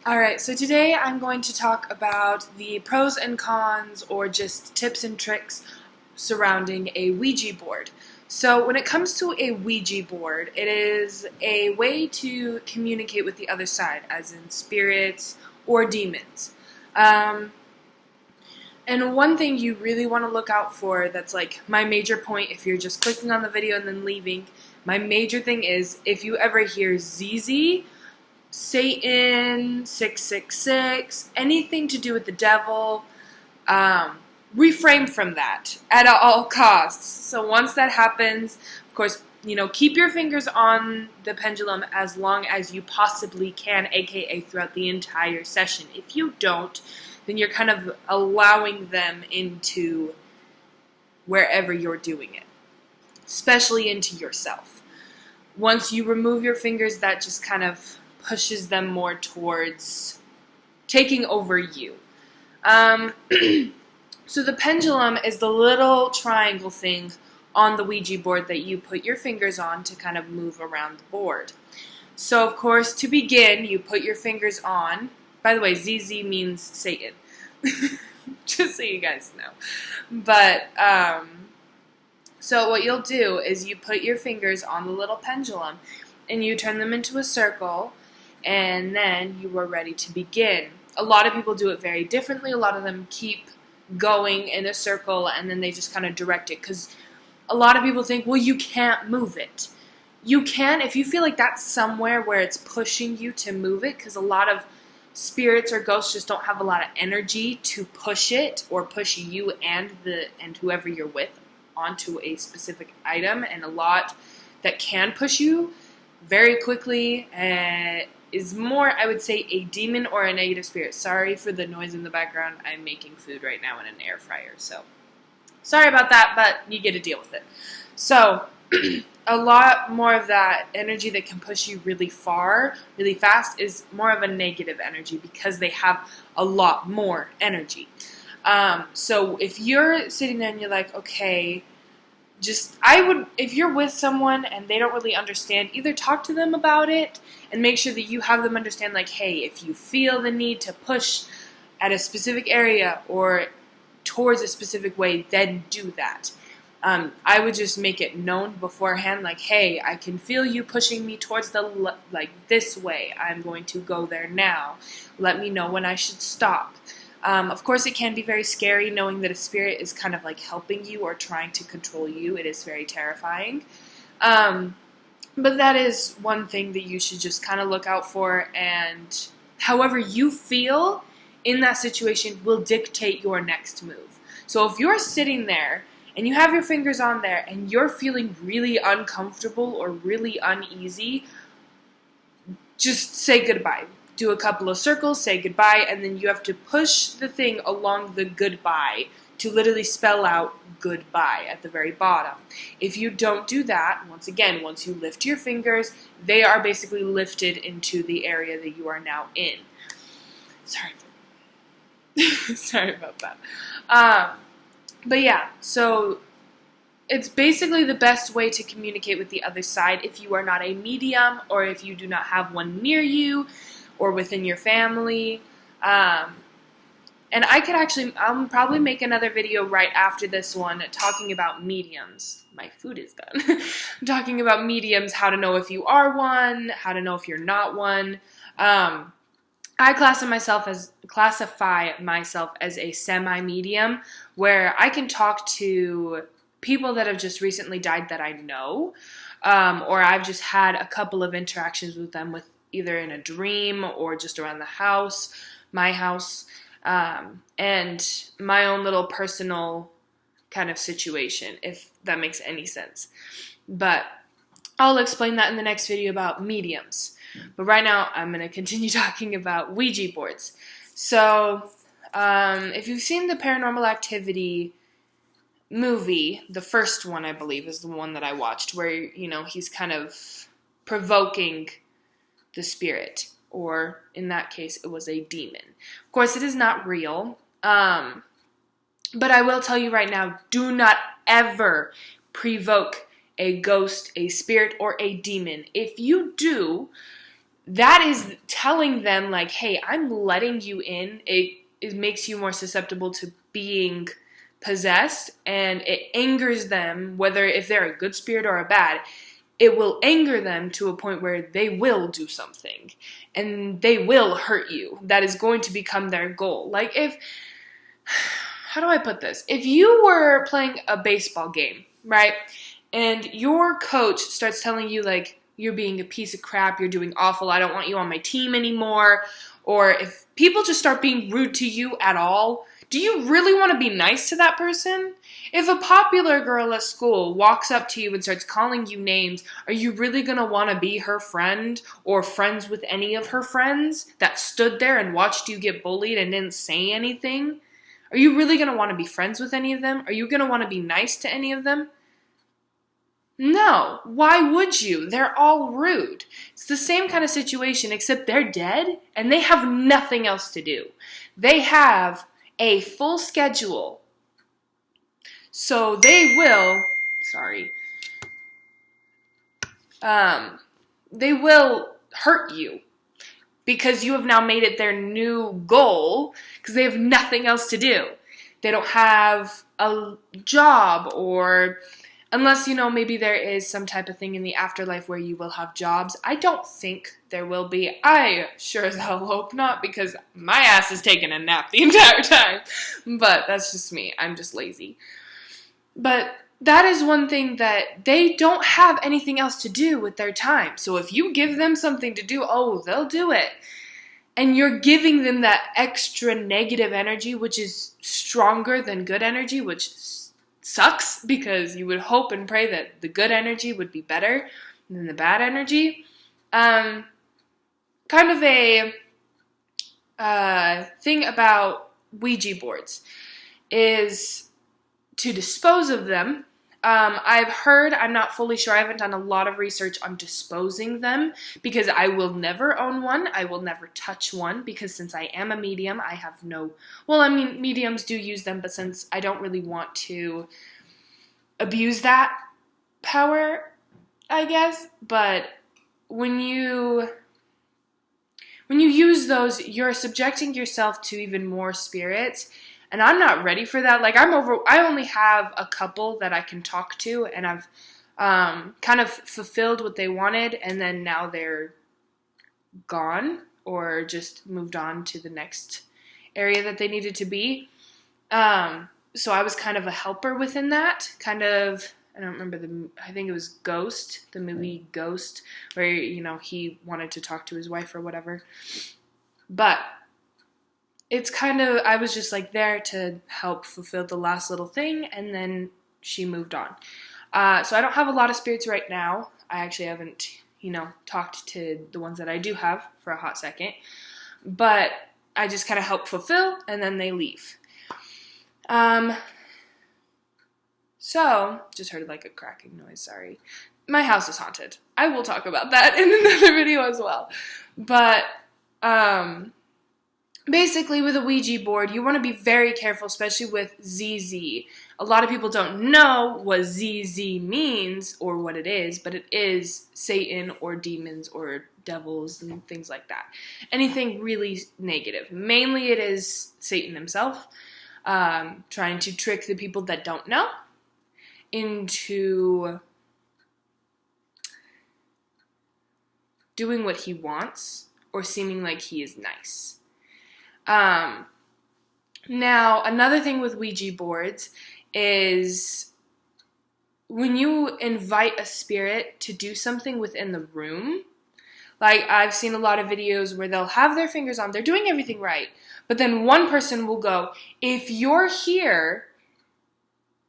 Alright, so today I'm going to talk about the pros and cons or just tips and tricks surrounding a Ouija board. So when it comes to a Ouija board, it is a way to communicate with the other side, as in spirits or demons. And one thing you really want to look out for, that's like my major point if you're just clicking on the video and then leaving, my major thing is if you ever hear ZZ, Satan, 666, anything to do with the devil, refrain from that at all costs. So once that happens, of course, keep your fingers on the pendulum as long as you possibly can, aka throughout the entire session. If you don't, then you're kind of allowing them into wherever you're doing it, especially into yourself. Once you remove your fingers, that just kind of pushes them more towards taking over you. So the pendulum is the little triangle thing on the Ouija board that you put your fingers on to kind of move around the board. So of course, to begin, you put your fingers on. By the way, ZZ means Satan. Just so you guys know. But, so what you'll do is you put your fingers on the little pendulum and you turn them into a circle, and then you are ready to begin. A lot of people do it very differently. A lot of them keep going in a circle and then they just kind of direct it, because a lot of people think, well, you can't move it. You can if you feel like that's somewhere where it's pushing you to move it, because a lot of spirits or ghosts just don't have a lot of energy to push it or push you and whoever you're with onto a specific item, and a lot that can push you very quickly is more, I would say, a demon or a negative spirit. Sorry for the noise in the background. I'm making food right now in an air fryer, so sorry about that, but you get to deal with it. So a lot more of that energy that can push you really far, really fast, is more of a negative energy because they have a lot more energy. So if you're sitting there and you're like, okay, if you're with someone and they don't really understand, either talk to them about it and make sure that you have them understand, like, hey, if you feel the need to push at a specific area or towards a specific way, then do that. I would just make it known beforehand, like, hey, I can feel you pushing me towards this way. I'm going to go there now. Let me know when I should stop. Of course, it can be very scary knowing that a spirit is kind of like helping you or trying to control you. It is very terrifying. But that is one thing that you should just kind of look out for, and however you feel in that situation will dictate your next move. So if you're sitting there and you have your fingers on there and you're feeling really uncomfortable or really uneasy, just say goodbye. Do a couple of circles, say goodbye, and then you have to push the thing along the goodbye to literally spell out goodbye at the very bottom. If you don't do that, once you lift your fingers, they are basically lifted into the area that you are now in. Sorry about that. But yeah, so it's basically the best way to communicate with the other side if you are not a medium or if you do not have one near you or within your family. And I'll probably make another video right after this one talking about mediums. My food is done. I'm talking about mediums, how to know if you are one, how to know if you're not one. I classify myself as a semi-medium, where I can talk to people that have just recently died that I know, or I've just had a couple of interactions with them, with either in a dream or just around the house, my house, and my own little personal kind of situation, if that makes any sense. But I'll explain that in the next video about mediums. But right now, I'm going to continue talking about Ouija boards. So, if you've seen the Paranormal Activity movie, the first one, I believe, is the one that I watched, where, he's kind of provoking the spirit, or in that case, it was a demon. Of course, it is not real, but I will tell you right now, do not ever provoke a ghost, a spirit, or a demon. If you do, that is telling them like, hey, I'm letting you in. It makes you more susceptible to being possessed, and it angers them, whether if they're a good spirit or a bad. It will anger them to a point where they will do something and they will hurt you. That is going to become their goal. Like how do I put this? If you were playing a baseball game, right? And your coach starts telling you like, you're being a piece of crap, you're doing awful, I don't want you on my team anymore. Or if people just start being rude to you at all, do you really want to be nice to that person? If a popular girl at school walks up to you and starts calling you names, are you really going to want to be her friend or friends with any of her friends that stood there and watched you get bullied and didn't say anything? Are you really going to want to be friends with any of them? Are you going to want to be nice to any of them? No. Why would you? They're all rude. It's the same kind of situation, except they're dead and they have nothing else to do. They have a full schedule. So they will, they will hurt you because you have now made it their new goal because they have nothing else to do. They don't have a job, or unless, maybe there is some type of thing in the afterlife where you will have jobs. I don't think there will be. I sure as hell hope not, because my ass is taking a nap the entire time. But that's just me. I'm just lazy. But that is one thing, that they don't have anything else to do with their time. So if you give them something to do, they'll do it. And you're giving them that extra negative energy, which is stronger than good energy, which sucks, because you would hope and pray that the good energy would be better than the bad energy. Kind of a thing about Ouija boards is to dispose of them. I've heard, I'm not fully sure, I haven't done a lot of research on disposing them, because I will never own one, I will never touch one, because since I am a medium, I have mediums do use them, but since I don't really want to abuse that power, I guess, but when you use those, you're subjecting yourself to even more spirits. And I'm not ready for that. Like, I only have a couple that I can talk to, and I've kind of fulfilled what they wanted, and then now they're gone or just moved on to the next area that they needed to be. So I was kind of a helper within that. Kind of, I don't remember I think it was Ghost, the movie Ghost, where, he wanted to talk to his wife or whatever. But it's kind of, I was just like there to help fulfill the last little thing, and then she moved on. So I don't have a lot of spirits right now. I actually haven't, talked to the ones that I do have for a hot second. But I just kind of help fulfill, and then they leave. So, just heard like a cracking noise, sorry. My house is haunted. I will talk about that in another video as well. But, basically, with a Ouija board, you want to be very careful, especially with ZZ. A lot of people don't know what ZZ means or what it is, but it is Satan or demons or devils and things like that. Anything really negative. Mainly it is Satan himself, trying to trick the people that don't know into doing what he wants or seeming like he is nice. Now, another thing with Ouija boards is when you invite a spirit to do something within the room, like I've seen a lot of videos where they'll have their fingers on, they're doing everything right, but then one person will go, if you're here,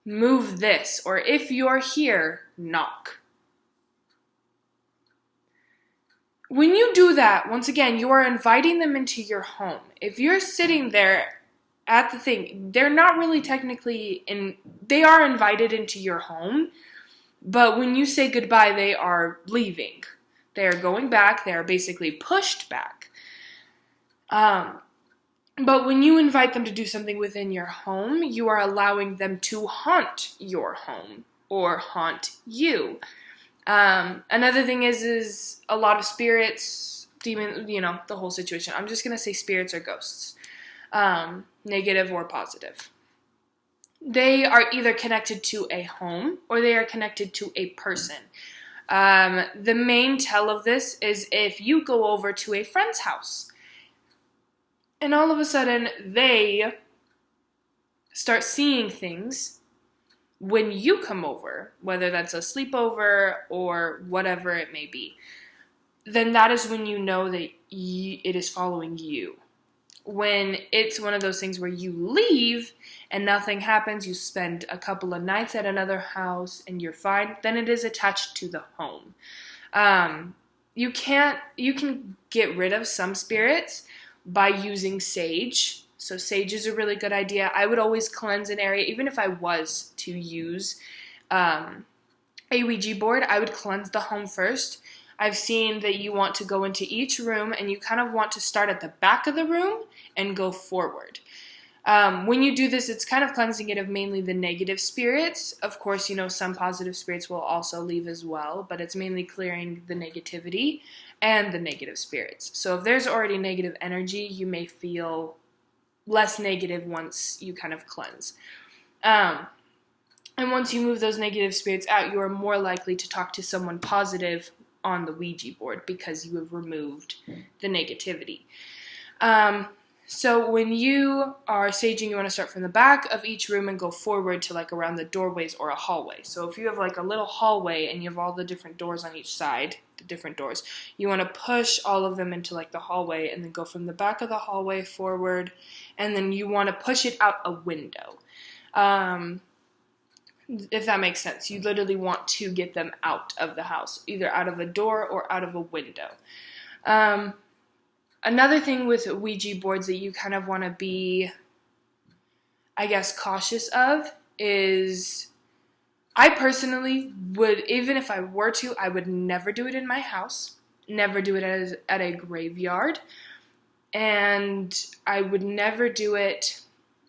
move this, or if you're here, knock. When you do that, once again, you are inviting them into your home. If you're sitting there at the thing, they're not really technically they are invited into your home, but when you say goodbye, they are leaving. They are going back. They are basically pushed back. But when you invite them to do something within your home, you are allowing them to haunt your home or haunt you. Another thing is a lot of spirits demon, the whole situation. I'm just going to say spirits or ghosts, negative or positive. They are either connected to a home or they are connected to a person. The main tell of this is if you go over to a friend's house and all of a sudden they start seeing things when you come over, whether that's a sleepover or whatever it may be, then that is when you know that it is following you. When it's one of those things where you leave and nothing happens, you spend a couple of nights at another house and you're fine, then it is attached to the home. You can get rid of some spirits by using sage. So sage is a really good idea. I would always cleanse an area, even if I was to use a Ouija board, I would cleanse the home first. I've seen that you want to go into each room and you kind of want to start at the back of the room and go forward. When you do this, it's kind of cleansing it of mainly the negative spirits. Of course, some positive spirits will also leave as well, but it's mainly clearing the negativity and the negative spirits. So if there's already negative energy, you may feel less negative once you kind of cleanse. And once you move those negative spirits out, you are more likely to talk to someone positive on the Ouija board because you have removed the negativity. So when you are saging, you want to start from the back of each room and go forward to like around the doorways or a hallway. So if you have like a little hallway and you have all the different doors on each side, the different doors, you want to push all of them into like the hallway and then go from the back of the hallway forward, and then you want to push it out a window. If that makes sense. You literally want to get them out of the house, either out of a door or out of a window. Another thing with Ouija boards that you kind of want to be, I guess, cautious of is, I personally would, even if I were to, I would never do it in my house, never do it at a graveyard, and I would never do it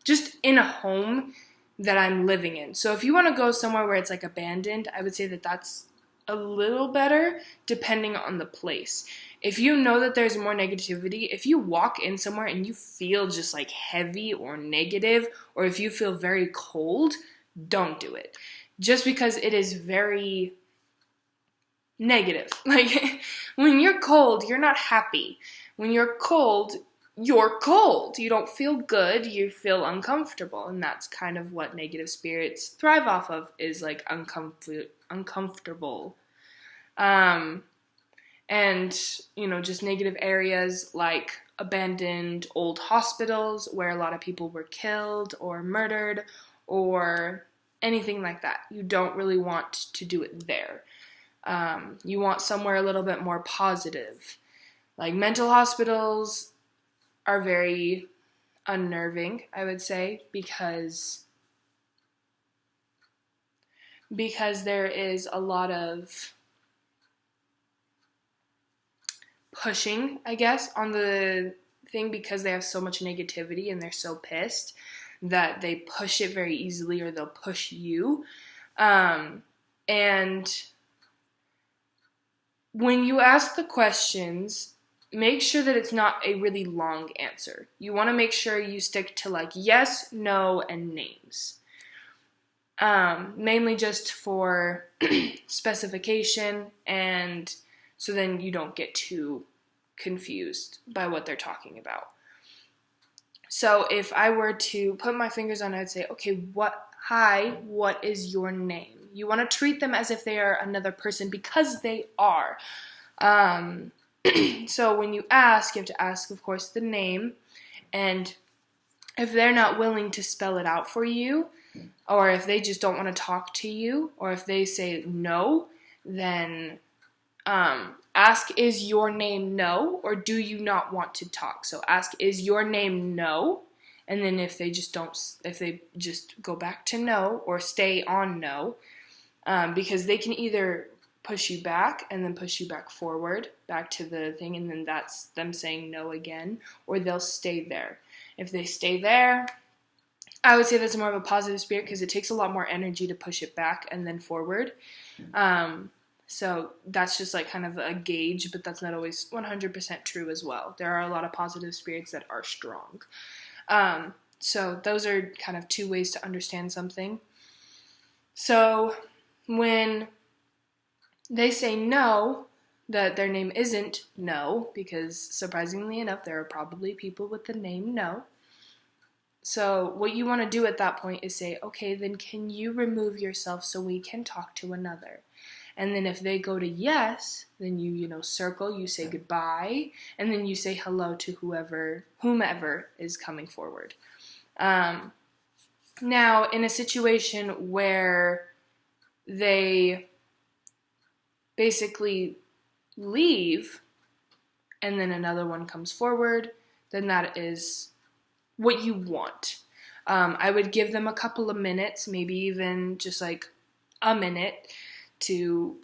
just in a home that I'm living in. So if you want to go somewhere where it's like abandoned, I would say that that's a little better depending on the place. If you know that there's more negativity, if you walk in somewhere and you feel just like heavy or negative, or if you feel very cold, don't do it. Just because it is very negative. Like when you're cold, you're not happy. When you're cold, you're cold. You don't feel good. You feel uncomfortable. And that's kind of what negative spirits thrive off of, is like uncomfortable. And, just negative areas like abandoned old hospitals where a lot of people were killed or murdered or anything like that. You don't really want to do it there. You want somewhere a little bit more positive. Like mental hospitals are very unnerving, I would say, because there is a lot of pushing, I guess, on the thing, because they have so much negativity and they're so pissed that they push it very easily, or they'll push you. And when you ask the questions, make sure that it's not a really long answer. You want to make sure you stick to like yes, no, and names. Mainly just for specification, and so then you don't get too confused by what they're talking about. So if I were to put my fingers on it, I'd say, okay, what is your name? You want to treat them as if they are another person, because they are. So when you ask, you have to ask, of course, the name, and if they're not willing to spell it out for you, or if they just don't want to talk to you, or if they say no, then ask, is your name no, or do you not want to talk? So ask, is your name no? And then if they just go back to no or stay on no, because they can either push you back and then push you back forward, back to the thing, and then that's them saying no again, or they'll stay there. If they stay there, I would say that's more of a positive spirit, because it takes a lot more energy to push it back and then forward. So that's just like kind of a gauge, but that's not always 100% true as well. There are a lot of positive spirits that are strong. So those are kind of two ways to understand something. So when they say no, that their name isn't No, because surprisingly enough, there are probably people with the name No. So what you want to do at that point is say, okay, then can you remove yourself so we can talk to another? And then if they go to yes, then you circle, you say goodbye, and then you say hello to whomever is coming forward. Now, in a situation where they basically leave and then another one comes forward, then that is what you want. I would give them a couple of minutes, maybe even just like a minute, to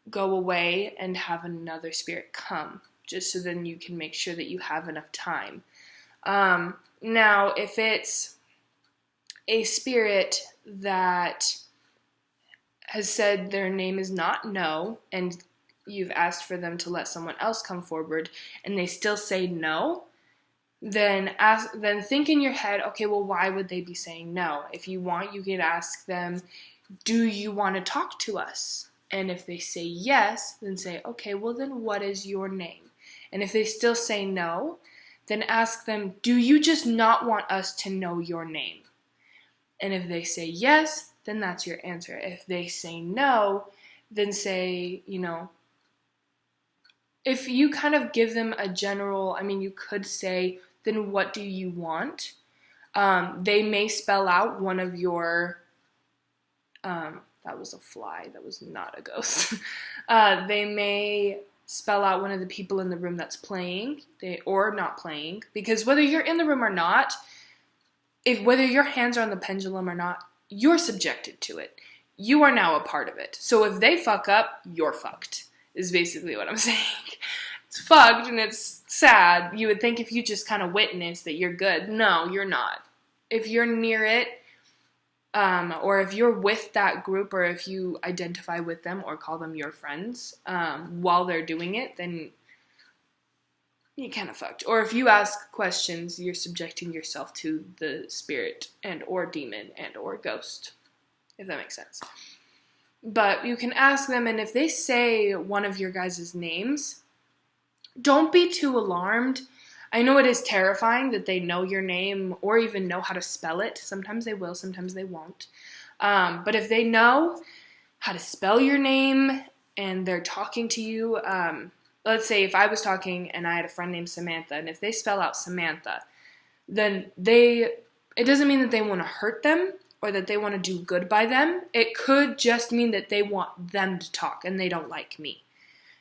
go away and have another spirit come, just so then you can make sure that you have enough time. Now, if it's a spirit that has said their name is not No, and you've asked for them to let someone else come forward, and they still say no, then think in your head, okay, well, why would they be saying no? If you want, you can ask them, do you want to talk to us? And if they say yes, then say, okay, well, then what is your name? And if they still say no, then ask them, do you just not want us to know your name? And if they say yes, then that's your answer. If they say no, then say, if you kind of give them a general, you could say, then what do you want? They may spell out one of your, that was a fly, that was not a ghost. They may spell out one of the people in the room that's playing, or not playing, because whether you're in the room or not, whether your hands are on the pendulum or not, you're subjected to it. You are now a part of it. So if they fuck up, you're fucked, is basically what I'm saying. It's fucked and it's sad. You would think if you just kind of witness that you're good. No, you're not. If you're near it, or if you're with that group, or if you identify with them or call them your friends while they're doing it, then you kind of fucked. Or if you ask questions, you're subjecting yourself to the spirit and or demon and or ghost, if that makes sense. But you can ask them, and if they say one of your guys' names, don't be too alarmed. I know it is terrifying that they know your name or even know how to spell it. Sometimes they will, sometimes they won't. But if they know how to spell your name and they're talking to you, let's say if I was talking and I had a friend named Samantha, and if they spell out Samantha, then it doesn't mean that they want to hurt them or that they want to do good by them. It could just mean that they want them to talk and they don't like me.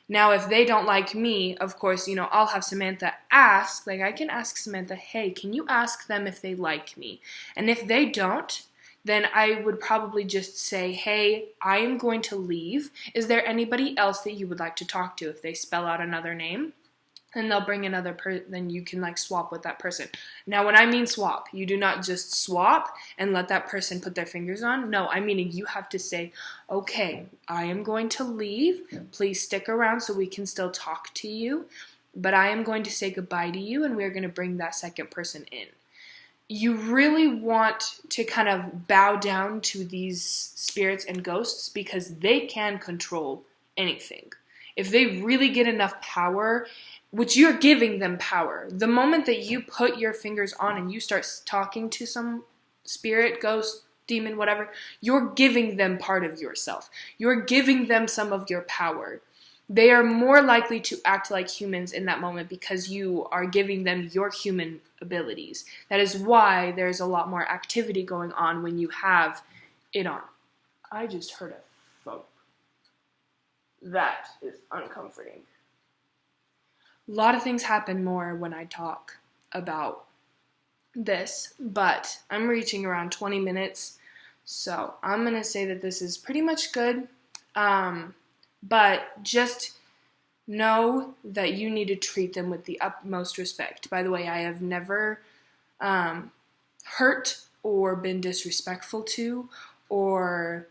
Now, if they don't like me, of course, I'll have Samantha ask, I can ask Samantha, hey, can you ask them if they like me? And if they don't, then I would probably just say, hey, I am going to leave. Is there anybody else that you would like to talk to? If they spell out another name, then they'll bring another person, then you can swap with that person. Now, when I mean swap, you do not just swap and let that person put their fingers on. No, I mean you have to say, okay, I am going to leave. Please stick around so we can still talk to you. But I am going to say goodbye to you, and we're going to bring that second person in. You really want to kind of bow down to these spirits and ghosts because they can control anything. If they really get enough power, which you're giving them power, the moment that you put your fingers on and you start talking to some spirit, ghost, demon, whatever, you're giving them part of yourself. You're giving them some of your power. They are more likely to act like humans in that moment because you are giving them your human abilities. That is why there's a lot more activity going on when you have it on. I just heard a thump. That is uncomforting. A lot of things happen more when I talk about this, but I'm reaching around 20 minutes, so I'm going to say that this is pretty much good. But just know that you need to treat them with the utmost respect. By the way, I have never hurt or been disrespectful to or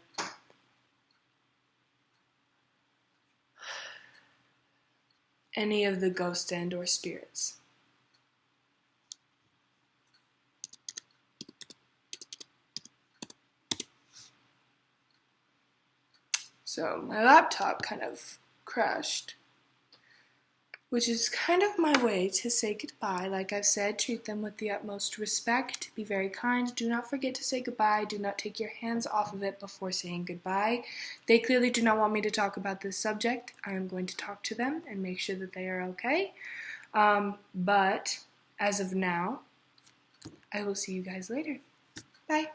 any of the ghosts and or spirits. So my laptop kind of crashed, which is kind of my way to say goodbye. Like I've said, treat them with the utmost respect, be very kind, do not forget to say goodbye, do not take your hands off of it before saying goodbye. They clearly do not want me to talk about this subject. I am going to talk to them and make sure that they are okay. But as of now, I will see you guys later. Bye.